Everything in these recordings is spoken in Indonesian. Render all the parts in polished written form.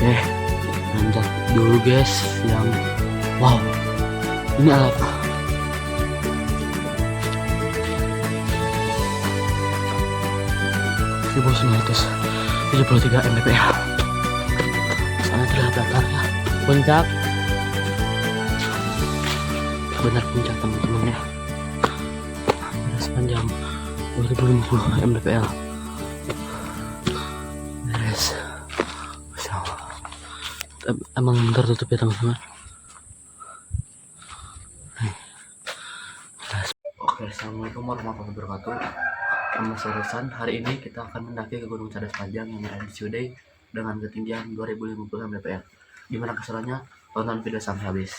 Oke, nanjak dulu guys. Yang wow, ini alat 1973 mdpl. Sana terlihat datar ya, puncak, benar puncak teman-teman ya. Sepanjang 2050 mdpl. Beres. Masya Allah. Emang tertutup ya teman-teman. Oke, assalamualaikum warahmatullahi wabarakatuh. Nama saya Resan. Hari ini kita akan mendaki ke Gunung Cadas Panjang yang ada di Ciwidey dengan ketinggian 2050 mdpl. Gimana keseruannya? Tonton video sampai habis.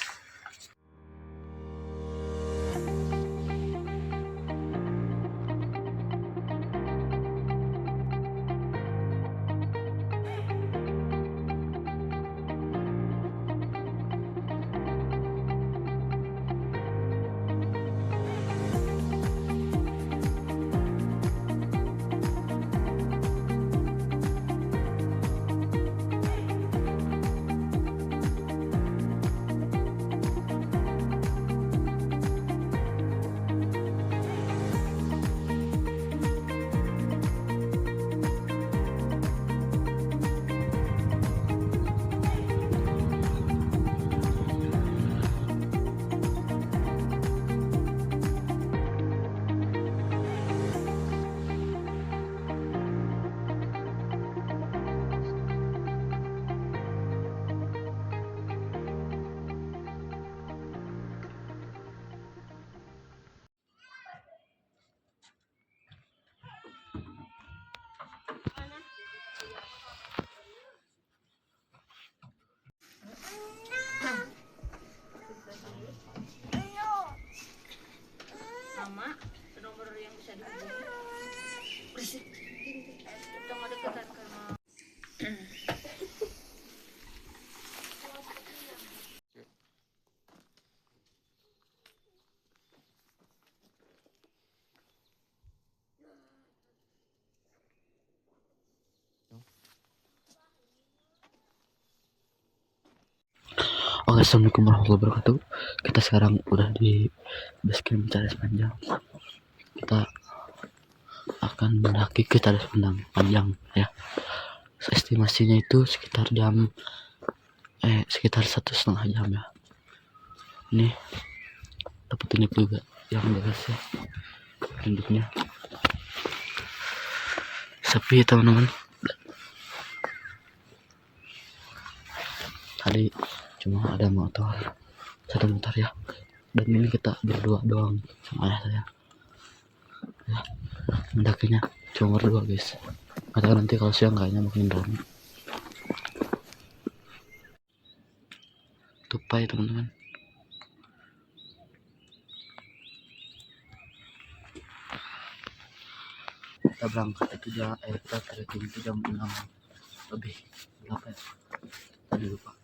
Nama nomor yang bisa dihubungi berisik kita mau deketan karena Oke, assalamualaikum warahmatullahi wabarakatuh. Kita sekarang udah di base camp Cadas Panjang. Kita akan mendaki ke Cadas Panjang ya. Estimasinya itu sekitar sekitar 1,5 jam ya. Ini dapat tunjuk juga yang jelas ya, induknya sepi teman-teman. Tadi cuma ada satu motor ya, dan ini kita berdua doang sama ayah saya ya. Mendakinya cuma berdua guys, nggak tahu nanti kalau siang kayaknya makin rame. Tupai teman-teman. Kita berangkat itu kita trekking itu jam 6 lebih, berapa ya tadi lupa.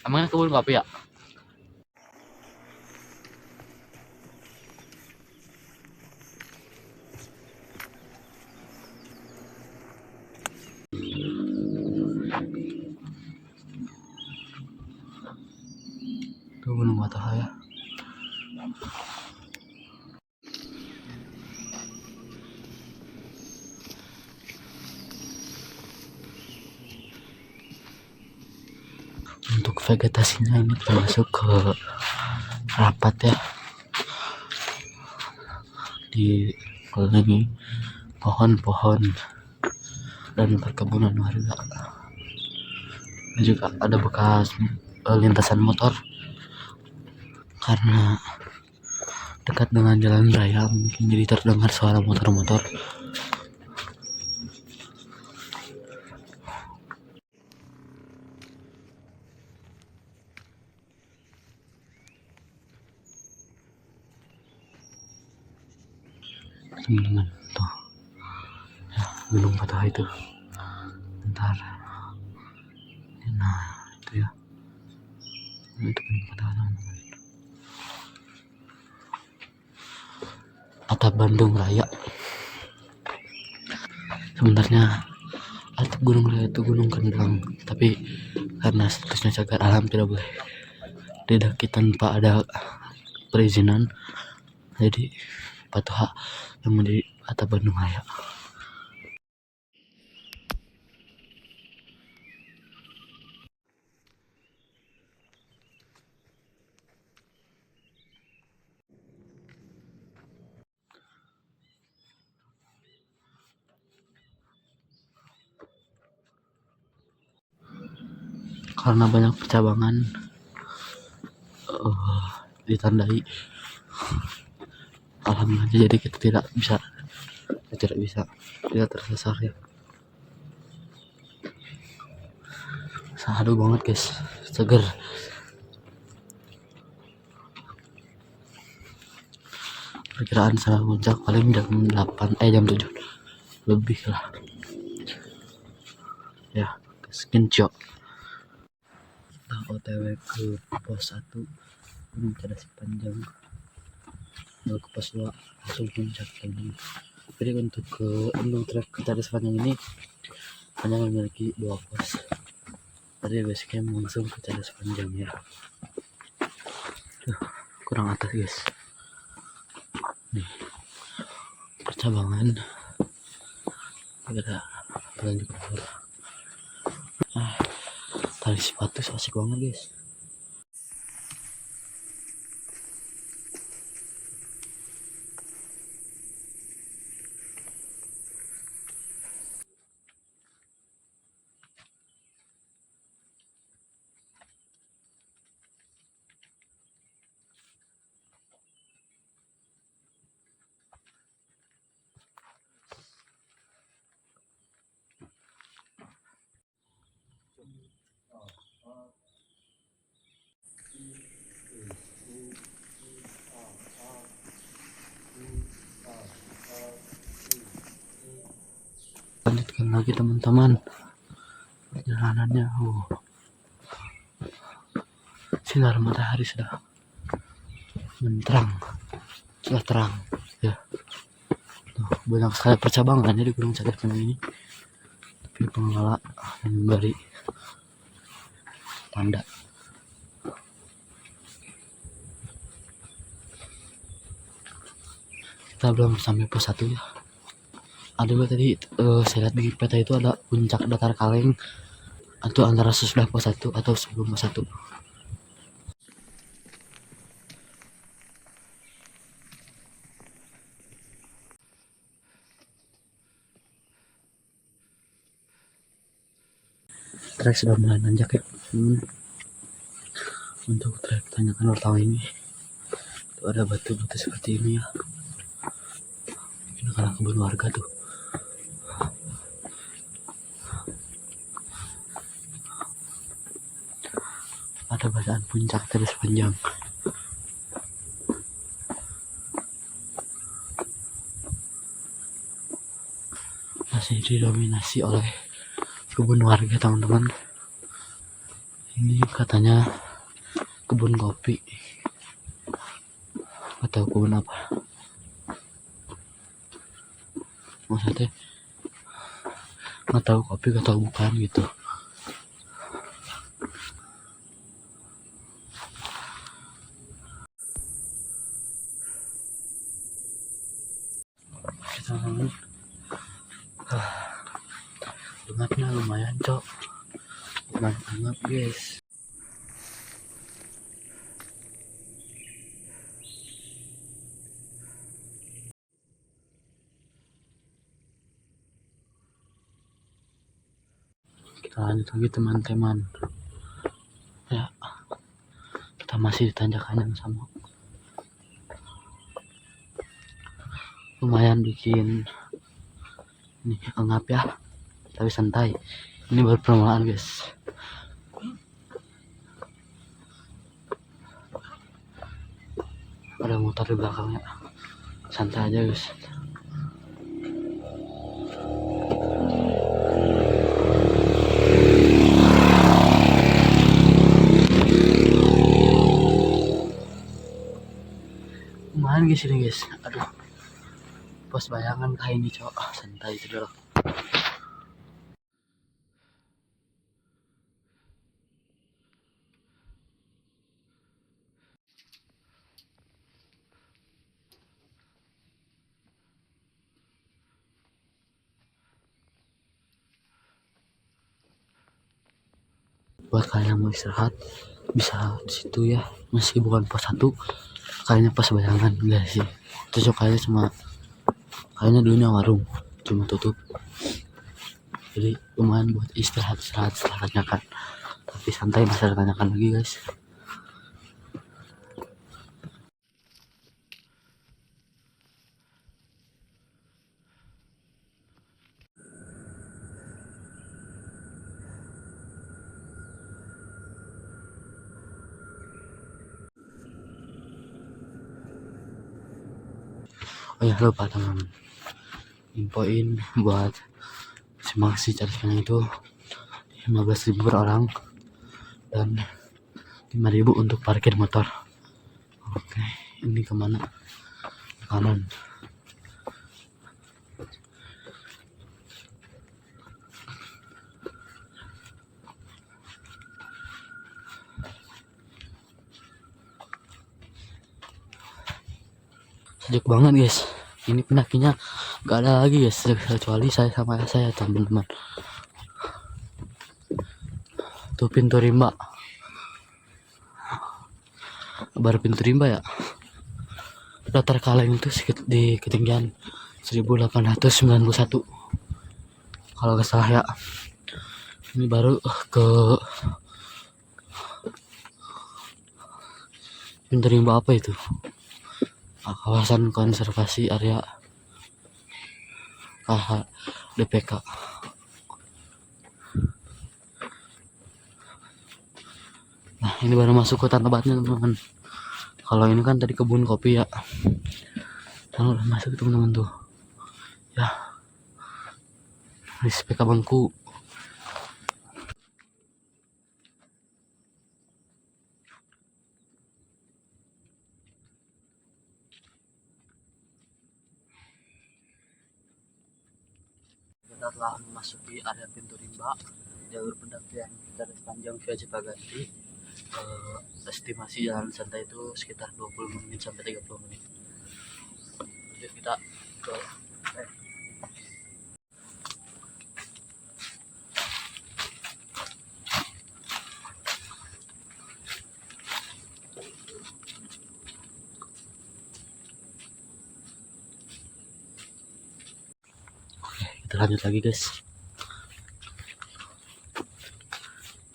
Emangnya kebun kopi ya? Itu Gunung Bataha ya. Untuk vegetasinya ini termasuk ke rapat ya, dikelilingi pohon-pohon dan perkebunan warga. Ini juga ada bekas lintasan motor karena dekat dengan jalan raya, mungkin jadi terdengar suara motor-motor. Teman-teman tuh ya, Gunung Bataha itu ntar, nah itu ya, itu Gunung Bataha teman-teman. atap Bandung Raya. Sebenarnya atap Gunung Raya itu gunung kendang, tapi karena statusnya cagar alam tidak boleh didaki tanpa ada perizinan, jadi patuh hak yang menjadi atap Bandung Raya. Karena banyak percabangan ditandai alamnya, jadi kita tidak tersasar ya. Sadu banget guys, seger. Perkiraan sana puncak paling jam 7 lebih lah ya. Skinco kita OTW ke pos 1 Gunung Cadas Panjang, lalu ke pos 2 langsung puncak lagi. Jadi untuk trek ke Cadas Panjang ini hanya memiliki 2 pos, dari base camp langsung ke Cadas Panjang ya. Kurang atas guys, nih percabangan ada lanjut keluar. Tali sepatu asik banget guys. Lanjutkan lagi teman-teman perjalanannya. Sinar matahari sudah terang ya. Banyak sekali percabangannya di Gunung Cadas Panjang ini, tapi pengelola memberi tanda. Kita belum sampai pos 1 ya. Ada tadi saya lihat di peta itu ada puncak datar kaleng, atau antara sesudah pos 1 atau sebelum pos 1. Trek sudah mulai nanjak ya. Untuk trek tanjakan pertama ini itu ada batu-batu seperti ini ya. Ini karena kebun warga tuh. Ada bacaan puncak Cadas Panjang. Masih didominasi oleh kebun warga teman-teman. Ini katanya kebun kopi atau kebun apa, maksudnya nggak tahu kopi atau bukan gitu. Kita hangatnya lumayan cok, lumayan hangat guys. Kita lanjut lagi teman-teman ya. Kita masih di tanjakan yang sama, lumayan bikin ini hangat ya, tapi santai. Ini baru permulaan guys. Ada motor di belakangnya, santai aja guys. Lumayan guys ini guys, aduh pos bayangan kayak ini cok, santai itu dulu. Buat kalian yang mau istirahat bisa di situ ya, meski bukan pos 1, kayaknya pos bayangan enggak sih, cocok kayaknya cuma kayaknya dulunya warung cuma tutup, jadi lumayan buat istirahat setelah tanyakan, tapi santai bisa tanyakan lagi guys. Oh ya lupa teman-teman, infoin buat Semangsi Cadas itu 15.000 per orang dan 5.000 untuk parkir motor. Oke, ini kemana? Kanan. Sejuk banget guys, ini pendakinya gak ada lagi guys, kecuali saya sama saya teman-teman. Tuh pintu rimba, baru pintu rimba ya. Datar Kaleng itu di ketinggian 1891 kalau gak salah ya. Ini baru ke pintu rimba apa itu, kawasan konservasi area DPK. Nah ini baru masuk hutan lebatnya teman-teman. Kalau ini kan tadi kebun kopi ya, kalau udah masuk teman-teman tuh ya, respect abangku. Kita telah memasuki area pintu rimba jalur pendakian dari sepanjang via Cipaganti. Estimasi jalan santai itu sekitar 20 menit sampai 30 menit. Jadi kita ke kita lanjut lagi guys.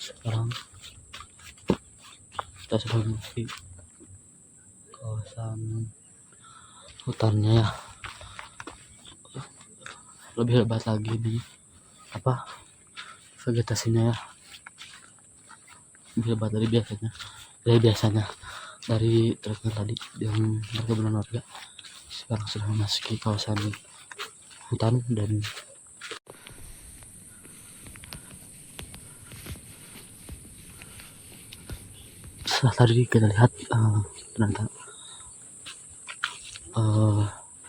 Sekarang kita sudah memasuki kawasan hutannya ya, lebih lebat lagi nih apa vegetasinya ya, lebih lebat dari biasanya dari truknya tadi yang perkebunan warga. Sekarang sudah memasuki kawasan hutan dan setelah tadi kita lihat ternyata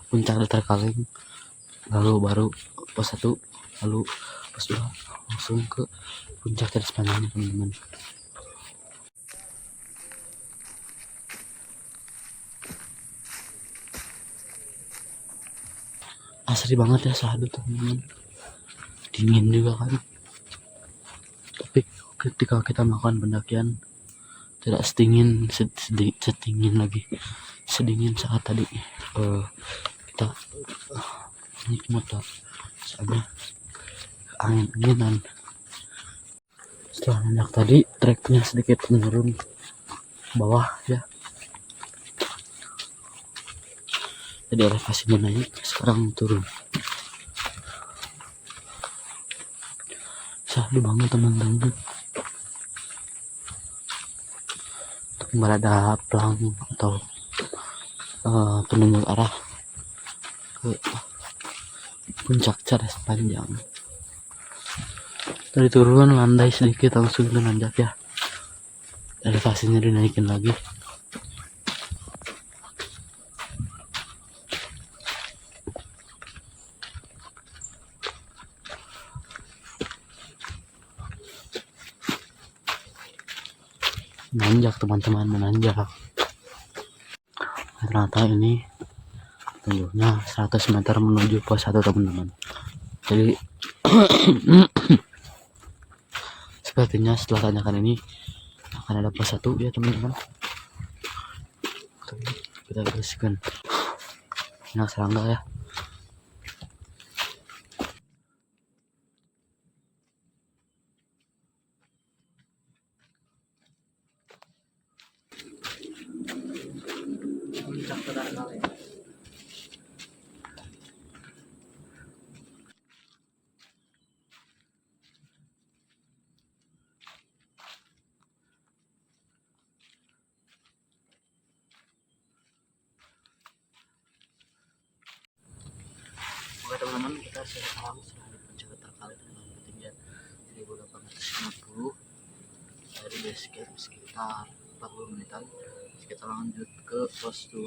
puncak Datar Kaleng, lalu baru pos 1, lalu pos 2, langsung ke puncak Cadas Panjang teman-teman. Asri banget ya Sahadu teman-teman, dingin juga kan, tapi ketika kita melakukan pendakian tidak sedingin saat tadi kita naik motor, soalnya angin-anginan. Setelah nanjak tadi treknya sedikit menurun ke bawah ya, jadi elevasinya naik, sekarang turun. Sahdu banget teman-teman, berada pelang atau penunjuk arah ke puncak Cadas Panjang. Dari turun landai sedikit langsung ke nanjak ya, elevasinya dinaikin lagi. Menanjak teman-teman, menanjak. Ternyata ini tunjuknya 100 meter menuju pos 1 teman-teman. Jadi sepertinya setelah tanjakan ini akan ada pos 1 ya teman-teman. Kita bersihkan. Nah, serangga ya. Oke teman-teman, kita sekarang sudah di puncak terkali dengan ketinggian 1850 dari base camp sekitar 40 menitan. Kita lanjut ke pos 2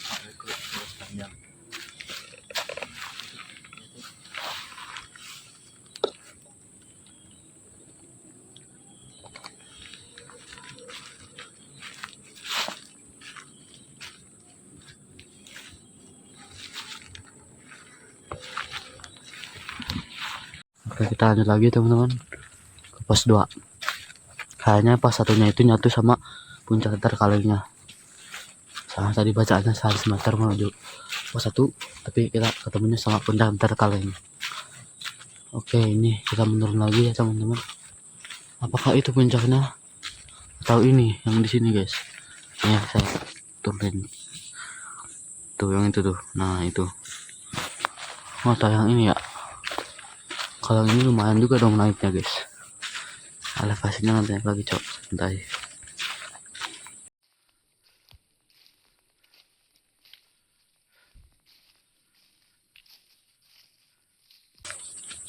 sampai ke pos panjang. Oke, kita lanjut lagi teman-teman ke pos 2. Kayaknya pos satunya itu nyatu sama puncak terkalinya. Sama tadi bacaannya 100 meter menuju pos 1, tapi kita ketemunya sama puncak terkalinya. Oke, ini kita menurun lagi ya teman-teman. Apakah itu puncaknya? Atau ini yang di sini guys? Ya, saya turunin. Tuh yang itu tuh. Nah, itu. Oh, atau yang ini ya. Kalau ini lumayan juga dong naiknya guys. Elevasinya nanti lagi cok. Sebentar.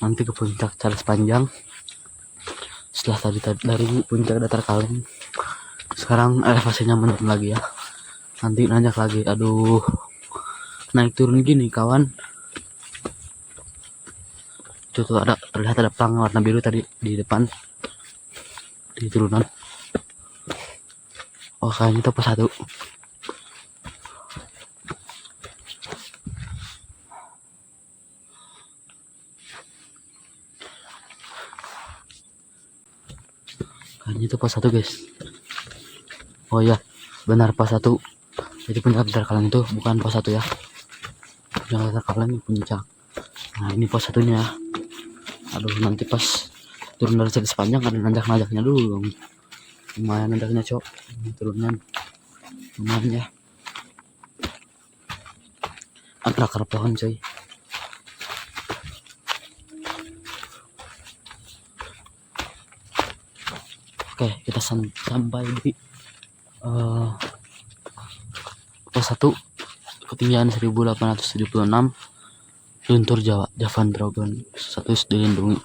Nanti ke puncak Charles Panjang. Setelah tadi dari puncak datar kaleng, sekarang elevasinya menurun lagi ya. Nanti nanjak lagi. Aduh, naik turun gini kawan. Tuh ada, terlihat ada pelang warna biru tadi di depan di turunan. Oh, kayaknya itu pos 1. Kayaknya itu pos 1 guys. Oh iya, benar pos 1. Jadi puncak terkalian itu bukan pos 1 ya. Puncak terkalian puncak. Nah, ini pos 1-nya. Aduh, nanti pas turun dari sisi sepanjang ada nanjak-nanjaknya dulu dong. Lumayan nanjaknya cok. Turunnya lumayan ya. Akar pohon coy. Oke, kita sampai di pos 1 ketinggian 1876, luntur Jawa, Javan Dragon status dilindungi.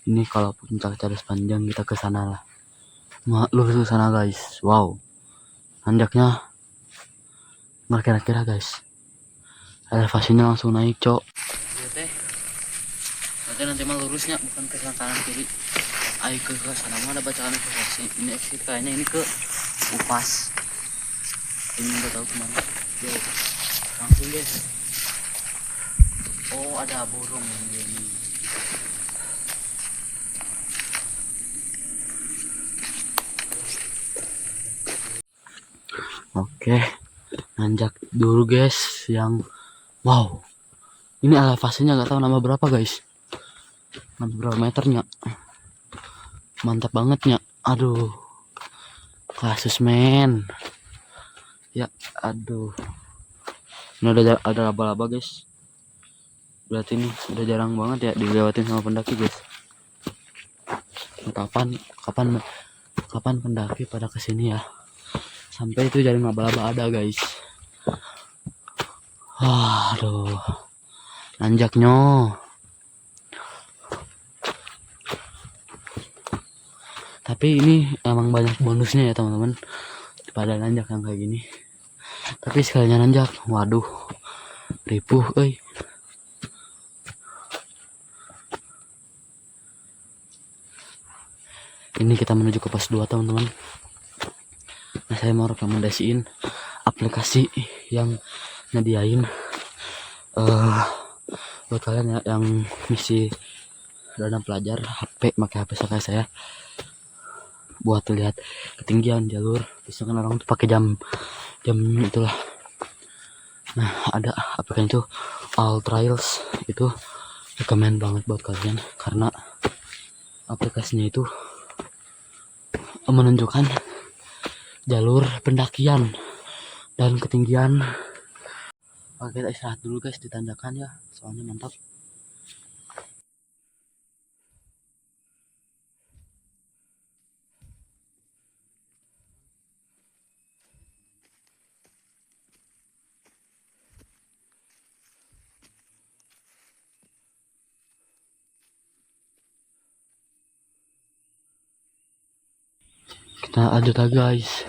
Ini kalau puncak Charles Panjang kita ke sana lah. Lurus ke sana guys. Wow. Nanjaknya nggak kira-kira guys. Elevasinya langsung naik cok. Berarti nanti mah lurusnya bukan ke kanan kiri. Ayo ke sana mah ada bacaan elevasi. Ini exit kayaknya ini ke Upas. Ini nggak tahu kemana. Yo, langsung guys. Oh, ada burung yang ini. Oke, nanjak dulu guys yang wow. Ini elevasinya nggak tahu nambah berapa guys. Nambah berapa meternya. Mantap bangetnya. Aduh. Kasus men. Ya, aduh. Ini ada laba-laba guys. Berarti ini udah jarang banget ya dilewatin sama pendaki guys. Kapan pendaki pada kesini ya? Sampai itu jaring laba-laba ada guys. Aduh, nanjaknya. Tapi ini emang banyak bonusnya ya teman-teman pada nanjak yang kayak gini. Tapi sekalinya nanjak, waduh, ripuh, Ini kita menuju ke pos 2 teman-teman. saya mau rekomendasiin aplikasi yang nyediain buat kalian ya yang misi dana pelajar HP, pakai HP kayak saya, buat lihat ketinggian jalur. Bisa kan orang tuh pakai jam itulah. Nah, ada aplikasi itu All Trails, itu rekomend banget buat kalian karena aplikasinya itu menunjukkan jalur pendakian dan ketinggian. Oke, kita istirahat dulu guys di tanjakan ya, soalnya mantap. Kita lanjut lagi guys.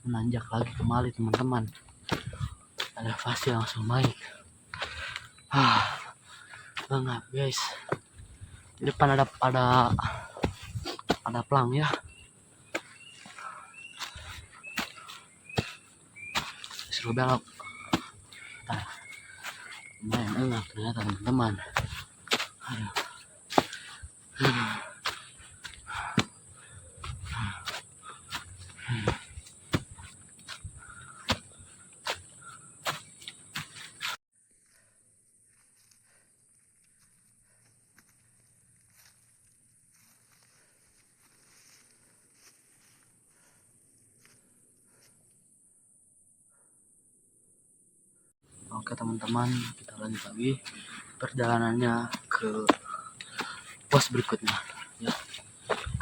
Menanjak lagi kembali teman-teman, ada fase langsung naik. Banget guys, di depan ada pelang ya. Seru belok. Lumayan enak ternyata teman-teman. Aduh. Oke teman-teman, kita lanjut lagi perjalanannya ke pos berikutnya ya,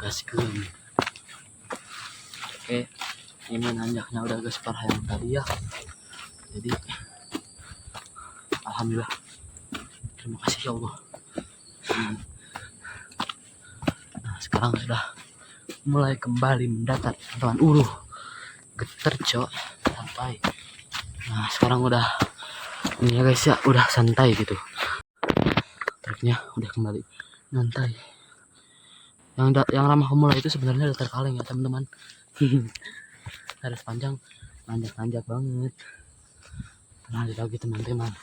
gaskeun. Oke, ini nanjaknya udah agak separah yang tadi ya, jadi alhamdulillah, terima kasih ya Allah. Nah, sekarang sudah mulai kembali mendatar teman-teman. Geter cok, santai. Nah, sekarang udah ini ya guys ya, udah santai gitu, treknya udah kembali santai. Yang ramah pemula itu sebenarnya datar kaleng ya teman-teman. Harus panjang, nanjak banget. Lanjut lagi teman-teman,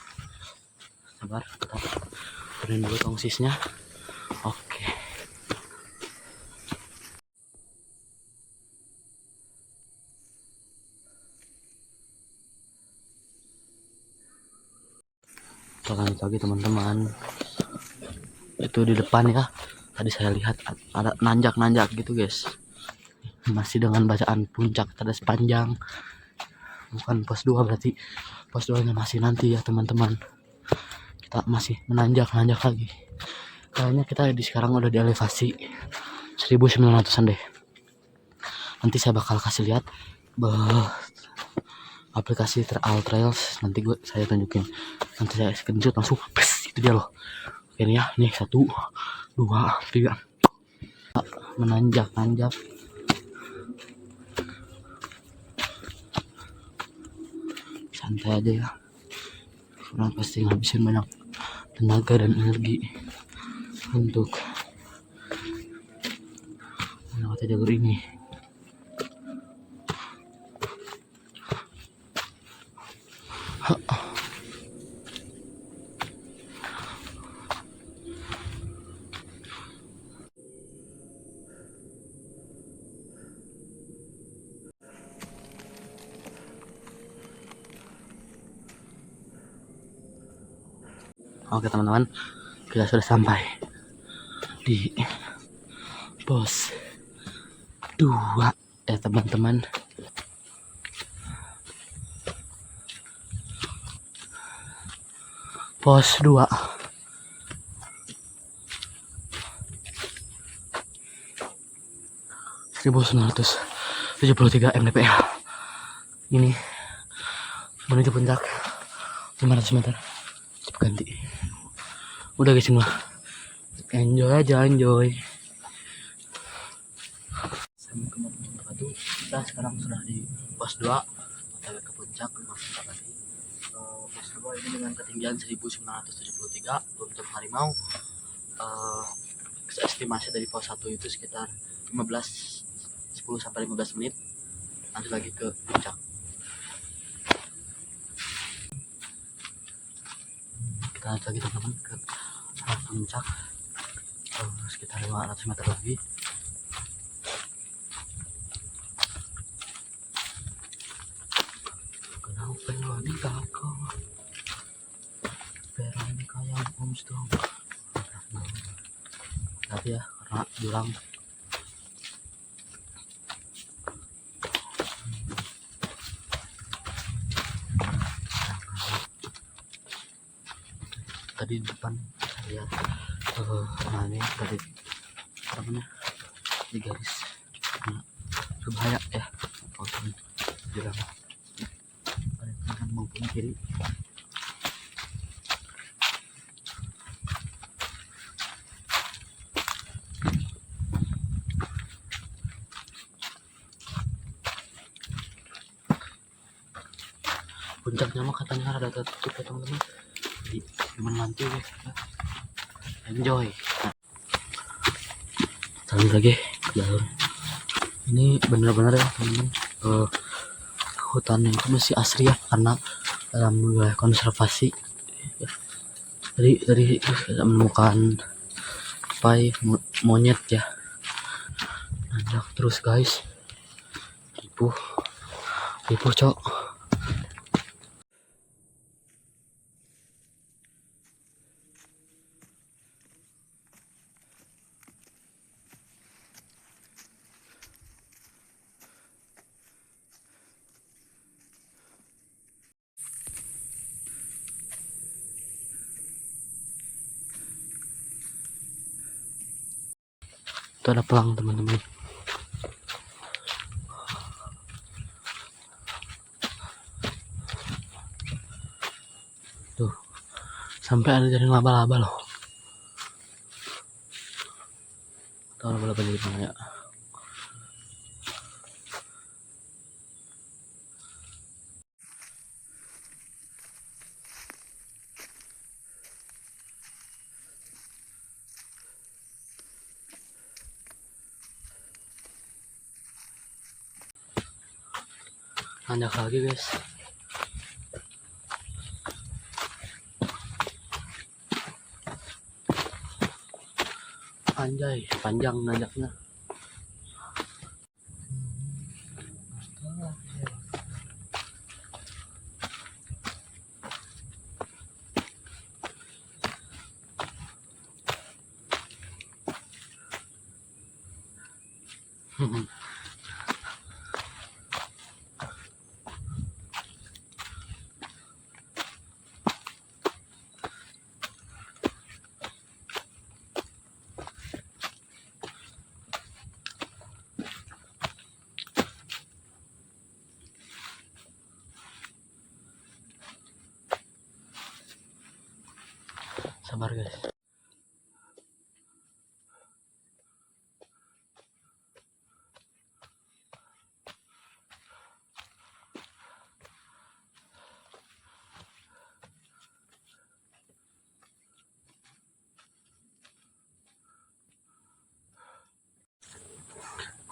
sabar, kita turunin dulu tongsisnya. Oke. Kita lanjut lagi teman-teman. Itu di depan ya, tadi saya lihat ada nanjak gitu guys, masih dengan bacaan puncak terus panjang. Bukan pos 2, berarti pos 2 nya masih nanti ya teman-teman. Kita masih menanjak lagi. Kayaknya kita sekarang udah di elevasi 1900-an deh. Nanti saya bakal kasih lihat aplikasi All Trails, nanti saya tunjukin. Nanti saya screenshot langsung, itu dia loh. Oke nih ya, nih 1, 2, 3. Menanjak. Santai aja ya, karena pasti ngabisin banyak tenaga dan energi untuk melewati jalur ini. Oke teman-teman, kita sudah sampai di pos 2 ya teman-teman. Pos 2. (1973 mdpl). Ini menuju puncak 500 meter. Ganti. Udah guys, semua Enjoy aja, enjoy. Assalamualaikum warahmatullahi wabarakatuh. Kita sekarang sudah di pos 2 otw ke puncak Puncak tadi. Pos 2 ini dengan ketinggian 1973 untuk harimau. Estimasi dari pos 1 itu sekitar 10 sampai 15 menit. Nanti lagi ke puncak. Kita lanjut lagi teman-teman ke arah puncak. Sekitar 500 meter lagi. Kenapa di kakak Veronica yang Armstrong? Tapi ya karena jurang. Tadi di depan saya nah ini tadi apa namanya di garis berbahaya ya kalau jurang pada kanan maupun kiri. Puncaknya mah katanya ada tertutup ya teman-teman, jadi cuman nanti ya enjoy. Lanjut lagi ke jalur ini, bener-bener ya teman-teman, hutan itu masih asri ya karena dalam wilayah konservasi ya. Dari menemukan pai monyet ya, nanjak terus guys, ripuh cok. Itu ada pelang teman-teman. Tuh sampai ada jaring laba-laba loh. Tahu laba-laba di mana ya? Nanjak lagi guys. Anjay, panjang nanjaknya. Sabar guys.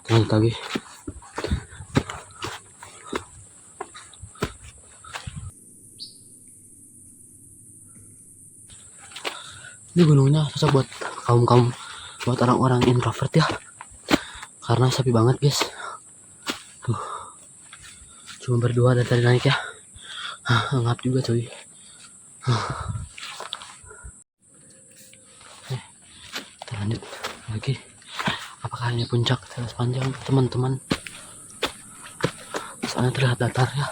Lanjut lagi. Ini gunungnya cocok buat kaum buat orang-orang introvert ya, karena sepi banget guys. Tuh cuma berdua dari tadi naik ya. Ngap juga cuy. Kita lanjut lagi. Apakah ini puncak terus panjang teman-teman? Soalnya terlihat datar ya.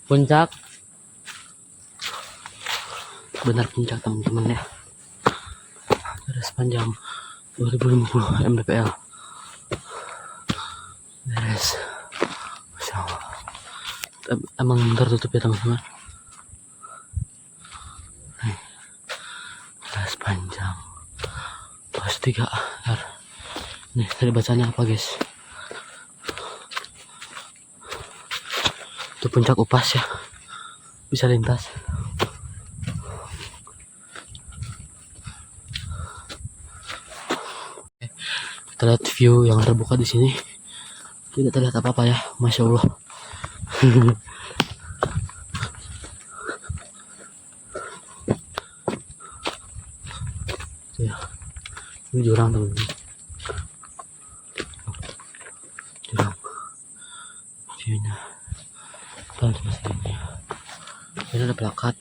Puncak, benar puncak teman-teman ya. Terus panjang 2050 mdpl. Beres. Masya Allah. emang tertutup ya teman-teman. Teras panjang pos 3 R. Nih tadi bacanya apa guys? Itu puncak Upas ya, bisa lintas. Kita lihat view yang terbuka di sini. Tidak terlihat apa-apa ya, masya Allah. Ya, ini jurang teman-teman. Jurang. Viewnya. Kita lihat mesinnya. Ini ada plakat.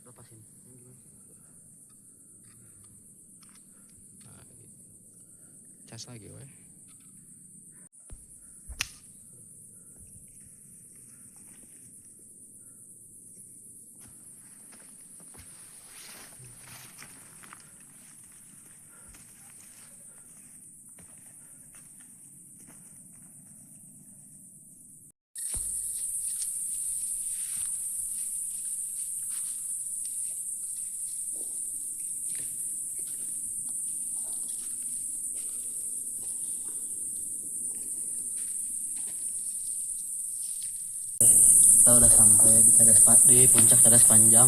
Lepasin. Cas lagi weh. Kita udah sampai di puncak Cadas Panjang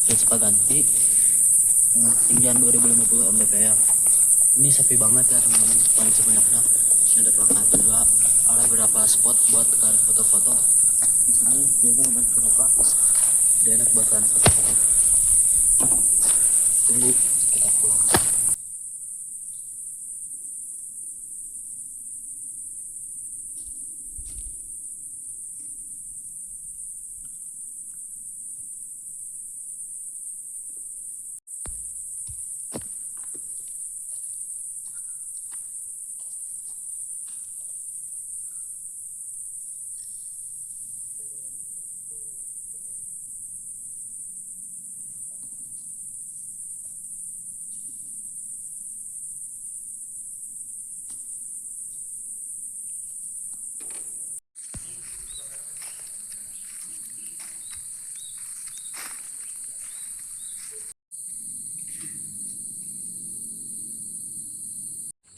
ke Cipaganti, ketinggian 2050 mdpl. Ini sepi banget ya teman-teman, paling sebenarnya. Ini ada plakat juga, ada beberapa spot buat kalian foto-foto. Di sini biasanya memang terbuka, jadi enak buat kalian foto-foto. Tunggu kita pulang.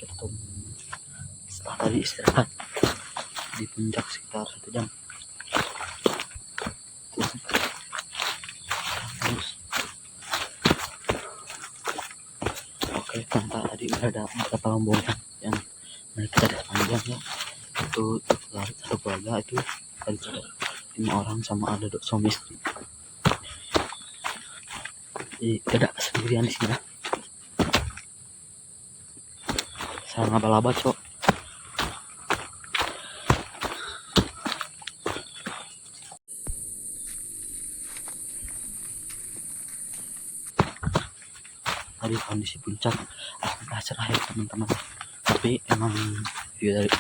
Kita tunggu. Setelah tadi istirahat di puncak sekitar 1 jam. Oke, ternyata tadi udah ada beberapa rombongan yang naik ke Cadas Panjang ya. Itu satu keluarga itu tadi ada 5 orang sama ada suami istri. Jadi tidak sendirian di sini ya. Saya ngabal-abal cok. Tadi kondisi puncak alhamdulillah cerah ya teman-teman, tapi emang view dari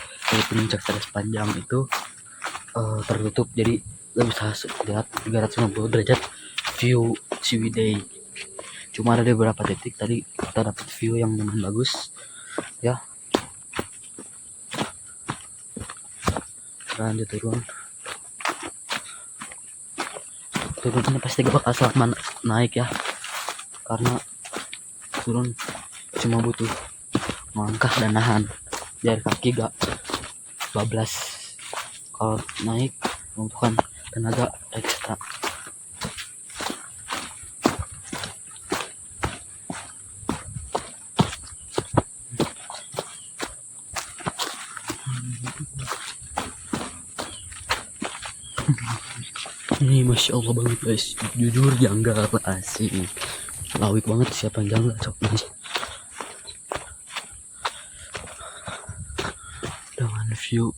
puncak Cadas Panjang itu tertutup, jadi nggak bisa lihat 360 derajat view Ciwidey. Cuma ada di beberapa titik tadi kita dapat view yang lumayan bagus ya. Lanjut turunnya pasti gak bakal selamat naik ya, karena turun cuma butuh melangkah dan nahan biar kaki gak bablas. Kalau naik membutuhkan tenaga ekstra. Ini masya Allah banget guys, jujur janggal asik, lawik banget siapa yang janggal cok guys. Dengan view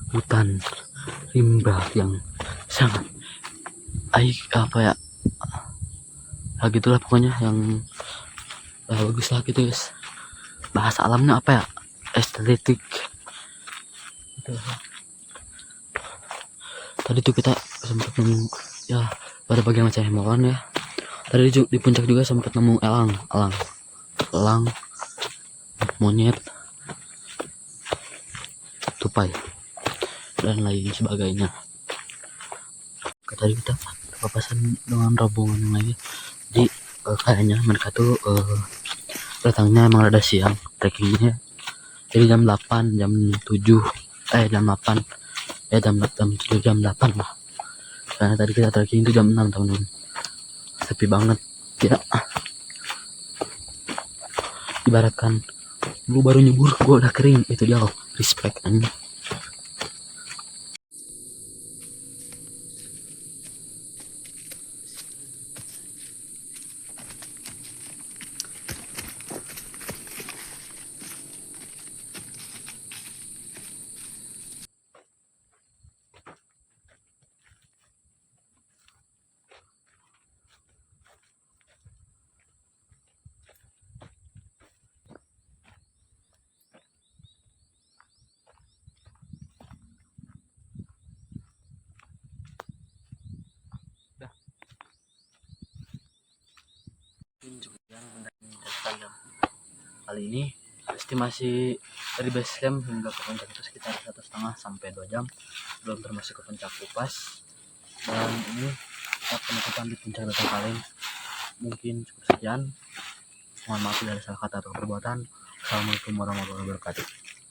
hutan rimba yang sangat ya gitulah pokoknya yang bagus lah gitu guys. Bahasa alamnya apa ya, estetik gitu. Tadi tuh kita sempat nemu ya pada bagian macam hewan ya. Tadi di puncak juga sempat nemu elang, monyet, tupai dan lain sebagainya. Tadi kita papasan dengan rombongan yang lain. Jadi kayaknya mereka tuh datangnya emang rada siang trekkingnya. Jadi jam 8, jam 7, jam 8, jam 7, jam 8 lah. Karena tadi kita trekking itu jam 6 teman-teman. Sepi banget ya. Ibaratkan lu baru nyebur gua udah kering, itu dia loh. Respect anjing. Kali ini estimasi dari base camp hingga ke puncak itu sekitar 1,5 sampai 2 jam, belum termasuk ke puncak Kupas. Dan ini penutupan di puncak Data Paling. Mungkin cukup sekian. Mohon maaf dari salah kata atau perbuatan. Assalamualaikum warahmatullahi wabarakatuh.